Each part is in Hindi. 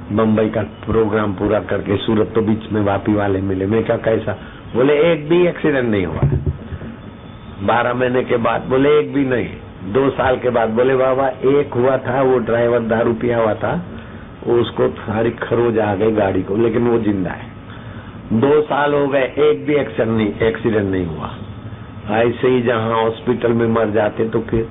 बम्बई का प्रोग्राम पूरा करके सूरत तो बीच में वापी वाले मिले। मैं क्या कैसा? बोले एक भी एक्सीडेंट नहीं हुआ। 12 महीने के बाद बोले एक भी नहीं। 2 साल के बाद बोले बाबा एक हुआ था, वो ड्राइवर दारू पिया हुआ था, उसको सारी खरोज आ गई गाड़ी को, लेकिन वो जिंदा है। 2 साल हो गए, एक भी एक्सीडेंट नहीं हुआ। ऐसे ही जहां हॉस्पिटल में मर जाते तो फिर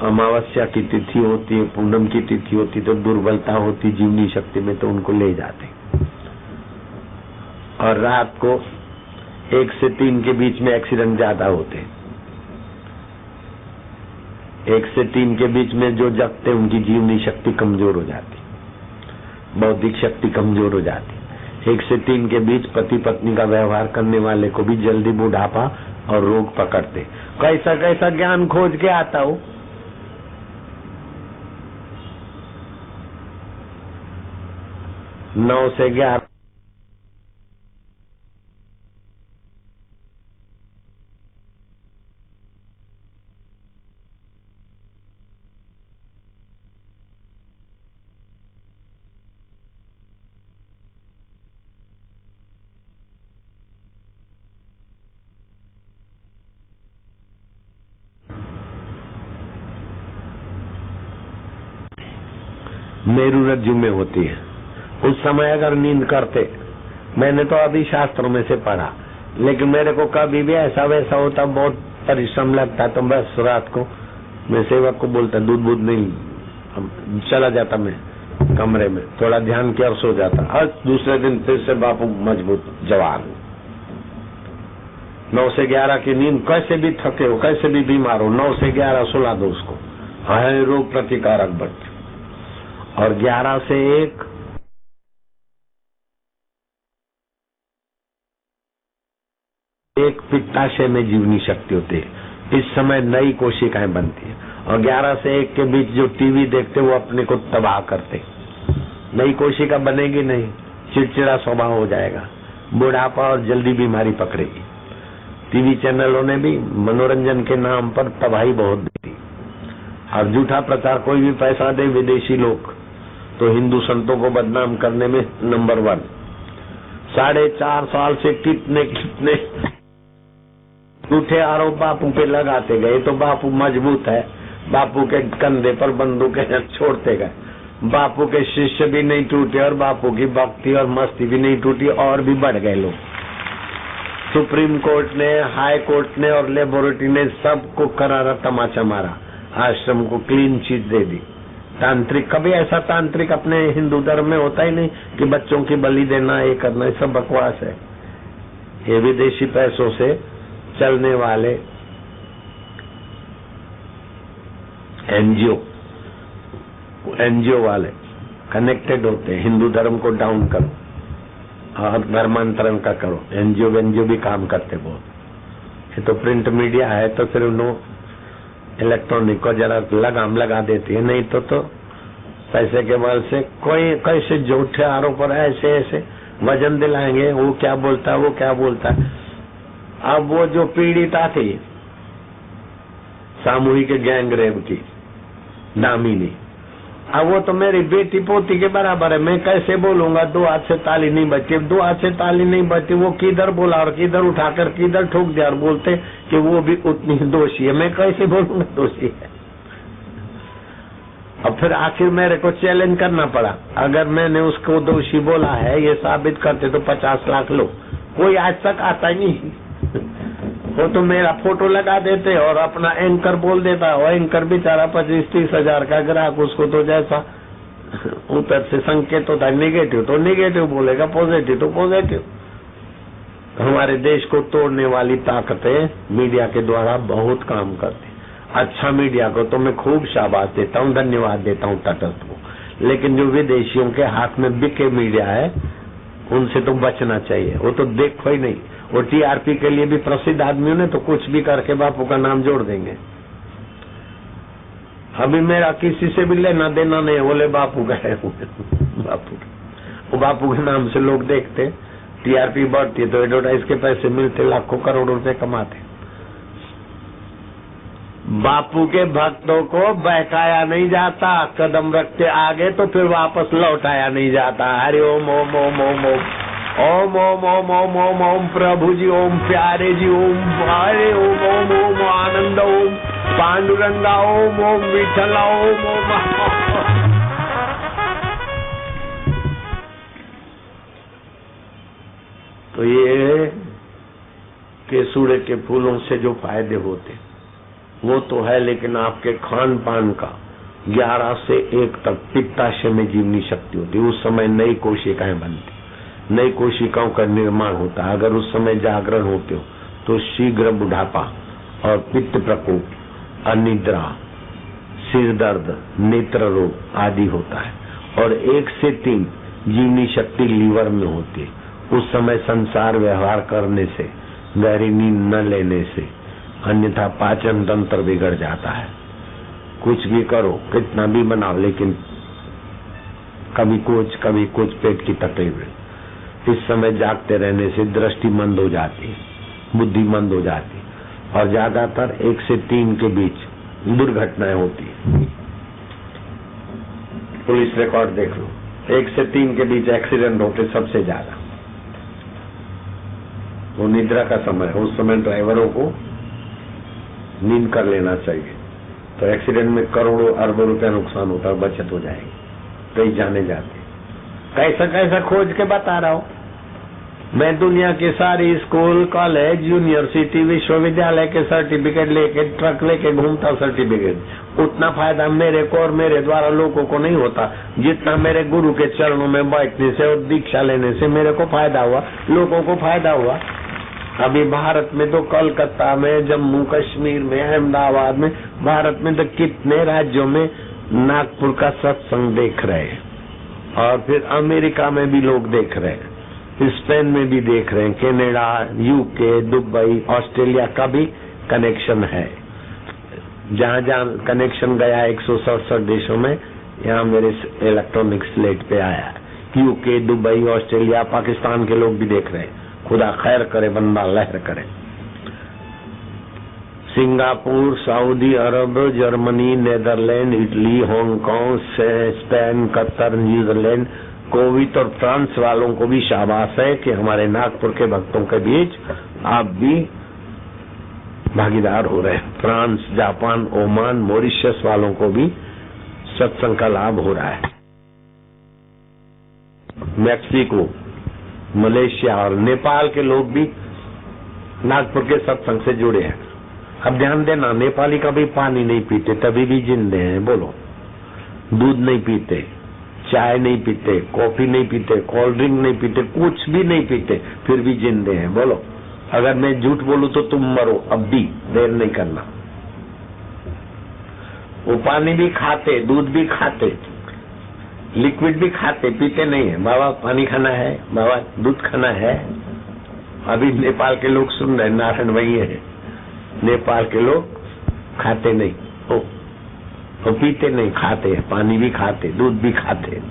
अमावस्या की तिथि होती है, पूनम की तिथि होती तो दुर्बलता होती जीवनी शक्ति में, तो उनको ले जाते। और रात को 1 से 3 के बीच में एक्सीडेंट ज्यादा होते। 1 से 3 के बीच में जो जगते उनकी जीवनी शक्ति कमजोर हो जाती, बौद्धिक शक्ति कमजोर हो जाती। 1 से 3 के बीच पति पत्नी का व्यवहार करने वाले को भी जल्दी बुढ़ापा और रोग पकड़ते। कैसा कैसा ज्ञान खोज के आता हूं। 9 से 11 मेरु रज्जु में होती है। उस समय अगर नींद करते, मैंने तो अभी शास्त्रों में से पढ़ा, लेकिन मेरे को कभी भी ऐसा वैसा होता, बहुत परिश्रम लगता, तो बस रात को मैं सेवक को बोलता दूध नहीं, चला जाता मैं कमरे में, थोड़ा ध्यान किया और सो जाता। और दूसरे दिन फिर से बापू मजबूत जवान। 9 से 11 की नींद, कैसे भी थके हो, कैसे भी बीमार हो, 9 से 11 सुला दो उसको, है रोग प्रतिकारक बढ़। और 11 से 1 पित्ताशय में जीवनी शक्ति होती है। इस समय नई कोशिकाएं बनती है। और 11 से 1 के बीच जो टीवी देखते वो अपने को तबाह करते। नई कोशिका बनेगी नहीं, चिड़चिड़ा स्वभाव हो जाएगा, बुढ़ापा और जल्दी बीमारी पकड़ेगी। टीवी चैनलों ने भी मनोरंजन के नाम पर तबाही बहुत दी। और झूठा प्रचार, कोई भी पैसा दे विदेशी लोग तो हिंदू संतों को बदनाम करने में नंबर 1। 4.5 साल से कितने झूठे आरोप बापू पे लगाते गए, तो बापू मजबूत है, बापू के कंधे पर बंदूकें छोड़ते गए। बापू के शिष्य भी नहीं टूटे और बापू की भक्ति और मस्ती भी नहीं टूटी, और भी बढ़ गए लोग। सुप्रीम कोर्ट ने, हाई कोर्ट ने और लेबोरेटरी ने सबको करारा तमाचा मारा, आश्रम को क्लीन चिट दे दी। तांत्रिक, कभी ऐसा तांत्रिक अपने हिंदू धर्म में होता ही नहीं कि बच्चों की बलि देना, ये करना, ये सब बकवास है। ये विदेशी पैसों से चलने वाले एनजीओ वाले कनेक्टेड होते हैं। हिंदू धर्म को डाउन करो और धर्मांतरण का करो। एनजीओ भी काम करते बहुत। ये तो प्रिंट मीडिया है तो फिर उन्होंने इलेक्ट्रॉनिक को जरा लगाम लगा देती है, नहीं तो पैसे के बल से कोई कैसे झूठे आरोप पर ऐसे वजन दिलाएंगे, वो क्या बोलता है, वो क्या बोलता है। अब वो जो पीड़िता थी सामूहिक गैंग रेप की, दामिनी, अब वो तो मेरी बेटी पोती के बराबर है। मैं कैसे बोलूंगा? 2 हाथ से ताली नहीं बजती, 2 हाथ से ताली नहीं बजती। वो किधर बोला और किधर उठाकर किधर ठोक दिया और बोलते कि वो भी उतनी दोषी है। मैं कैसे बोलूंगा दोषी है? और फिर आखिर मेरे को चैलेंज करना पड़ा। अगर मैंने उसको दोषी बोला है, ये साबित करते तो 50 लाख लोग। कोई आज तक आता ही नहीं। वो तो मेरा फोटो लगा देते और अपना एंकर बोल देता। और एंकर बेचारा 25-30 हजार का ग्राहक, उसको तो जैसा ऊपर से संकेत होता है निगेटिव तो निगेटिव बोलेगा, पॉजिटिव तो पॉजिटिव। हमारे देश को तोड़ने वाली ताकतें मीडिया के द्वारा बहुत काम करती। अच्छा मीडिया को तो मैं खूब शाबाश देता हूँ, धन्यवाद देता हूँ तटस्थ को। लेकिन जो विदेशियों के हाथ में बिके मीडिया है, उनसे तो बचना चाहिए। वो तो देखो ही नहीं। वो टीआरपी के लिए भी प्रसिद्ध आदमियों ने तो कुछ भी करके बापू का नाम जोड़ देंगे। अभी मेरा किसी से भी लेना देना नहीं, बोले बापू का है। बापू के नाम से लोग देखते, टीआरपी बढ़ती तो एडवर्टाइज के पैसे मिलते, लाखों करोड़ों रुपए कमाते। बापू के भक्तों को बहकाया नहीं जाता, कदम रखते आगे तो फिर वापस लौटाया नहीं जाता। हरि ओम ओम ओम ओम ओम ओम ओम ओम ओम ओम ओम प्रभु जी ओम, प्यारे जी ओम, हरे ओम ओम ओम आनंद ओम, पांडुरंगा ओम ओम, विठला ओम ओम। तो ये केसुड़े के फूलों से जो फायदे होते वो तो है, लेकिन आपके खान पान का 11 से 1 तक पित्ताशय में जीवनी शक्ति होती है। उस समय नई कोशिकाएं बनती, नई कोशिकाओं का निर्माण होता है। अगर उस समय जागरण होते हो तो शीघ्र बुढ़ापा और पित्त प्रकोप, अनिद्रा, सिर दर्द, नेत्र रोग आदि होता है। और 1 से 3 जीवनी शक्ति लीवर में होती है। उस समय संसार व्यवहार करने से, गहरी नींद न लेने से, अन्यथा पाचन तंत्र बिगड़ जाता है। कुछ भी करो, कितना भी बनाओ, लेकिन कभी कुछ पेट की तकलीफ। इस समय जागते रहने से दृष्टि मंद हो जाती है, बुद्धि मंद हो जाती है और ज्यादातर 1 से 3 के बीच दुर्घटनाएं होती है। पुलिस रिकॉर्ड देख लो, 1 से 3 के बीच एक्सीडेंट होते सबसे ज्यादा। वो निद्रा का समय है, उस समय ड्राइवरों को नींद कर लेना चाहिए, तो एक्सीडेंट में करोड़ों अरबों रुपया नुकसान होता है, बचत हो जाएगी, कई जाने जाते। कैसा कैसा खोज के बता रहा हूँ मैं। दुनिया के सारी स्कूल, कॉलेज, यूनिवर्सिटी, विश्वविद्यालय के सर्टिफिकेट लेके, ट्रक लेके घूमता सर्टिफिकेट। उतना फायदा मेरे को और मेरे द्वारा लोगों को नहीं होता जितना मेरे गुरु के चरणों में बैठने से और दीक्षा लेने से मेरे को फायदा हुआ, लोगों को फायदा हुआ। अभी भारत में तो कोलकाता में, जम्मू कश्मीर में, अहमदाबाद में, भारत में तो कितने राज्यों में नागपुर का सत्संग देख रहे हैं। और फिर अमेरिका में भी लोग देख रहे हैं, स्पेन में भी देख रहे हैं, कनाडा, यूके, दुबई, ऑस्ट्रेलिया का भी कनेक्शन है। जहाँ जहाँ कनेक्शन गया 167 देशों में, यहाँ मेरे इलेक्ट्रॉनिक स्लेट पे आया है। यूके, दुबई, ऑस्ट्रेलिया, पाकिस्तान के लोग भी देख रहे हैं। खुदा खैर करे, बंदा लहर करे। Singapore, Saudi Arab, Germany, Netherland, Italy, Hong Kong, Spain, Qatar, New Zealand, Covid और फ्रांस वालों को भी शाबाश है कि हमारे नागपुर के भक्तों के बीच आप भी भागीदार हो रहे हैं। फ्रांस, जापान, ओमान, मॉरिशस वालों को भी सत्संग का लाभ हो रहा है। मैक्सिको, मलेशिया और नेपाल के लोग भी नागपुर के सत्संग से जुड़े हैं। अब ध्यान देना, नेपाली कभी पानी नहीं पीते तभी भी जिंदे हैं। बोलो, दूध नहीं पीते, चाय नहीं पीते, कॉफी नहीं पीते, कोल्ड ड्रिंक नहीं पीते, कुछ भी नहीं पीते, फिर भी जिंदे हैं। बोलो, अगर मैं झूठ बोलूं तो तुम मरो, अब भी देर नहीं करना। वो पानी भी खाते, दूध भी खाते, लिक्विड भी खाते, पीते नहीं है। बाबा पानी खाना है, बाबा दूध खाना है। अभी नेपाल के लोग सुन रहे, नारायण वही है। नेपाल के लोग खाते नहीं, वो पीते नहीं, खाते हैं, पानी भी खाते, दूध भी खाते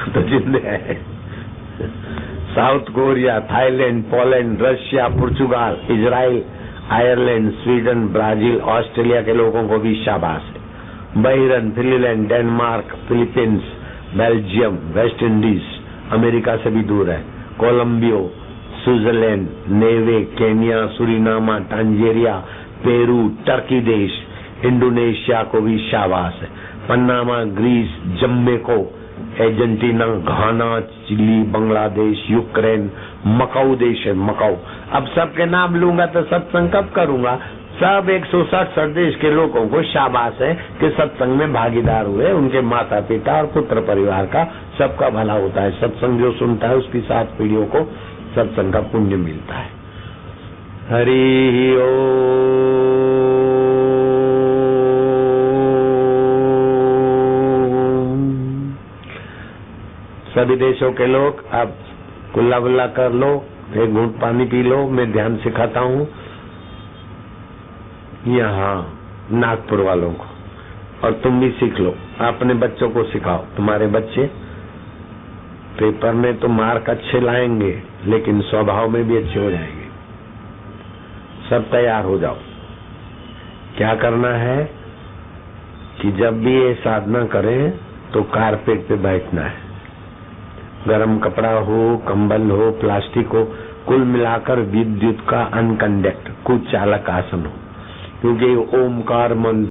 तो जिंदे है। South Korea, Thailand, Poland, Russia, पुर्तगाल, Israel, Ireland, Sweden, Brazil, Australia के लोगों को भी शाबाश है। Bahrain, Finland, Denmark, Philippines, Belgium, West Indies, America से भी दूर है, कोलंबियो, स्विट्जरलैंड, नेवे, केन्या, सुरीनामा, टांजेरिया, पेरू, टर्की देश, इंडोनेशिया को भी शाबाश है। Panama, Greece, Jamaica, Argentina, Ghana, Chile, Bangladesh, Ukraine, Macau देश है, मकाऊ। अब सबके नाम लूंगा तो सत्संग कब करूंगा। सब 167 देश के लोगों को शाबाश है कि सत्संग में भागीदार हुए। उनके माता पिता और पुत्र परिवार का सबका भला होता है। सत्संग जो सुनता है उसकी 7 पीढ़ियों को सत्संग का पुण्य मिलता है। हरि ओम। सभी देशों के लोग अब कुल्ला बुल्ला कर लो, एक घूंट पानी पी लो। मैं ध्यान सिखाता हूँ यहाँ नागपुर वालों को, और तुम भी सीख लो, अपने बच्चों को सिखाओ। तुम्हारे बच्चे पेपर में तो मार्क अच्छे लाएंगे लेकिन स्वभाव में भी अच्छे हो जाएंगे। सब तैयार हो जाओ। क्या करना है कि जब भी ये साधना करें तो कारपेट पे बैठना है। गरम कपड़ा हो, कंबल हो, प्लास्टिक हो, कुल मिलाकर विद्युत का अनकंडक्ट कुचालक आसन हो, क्योंकि ओमकार मंत्र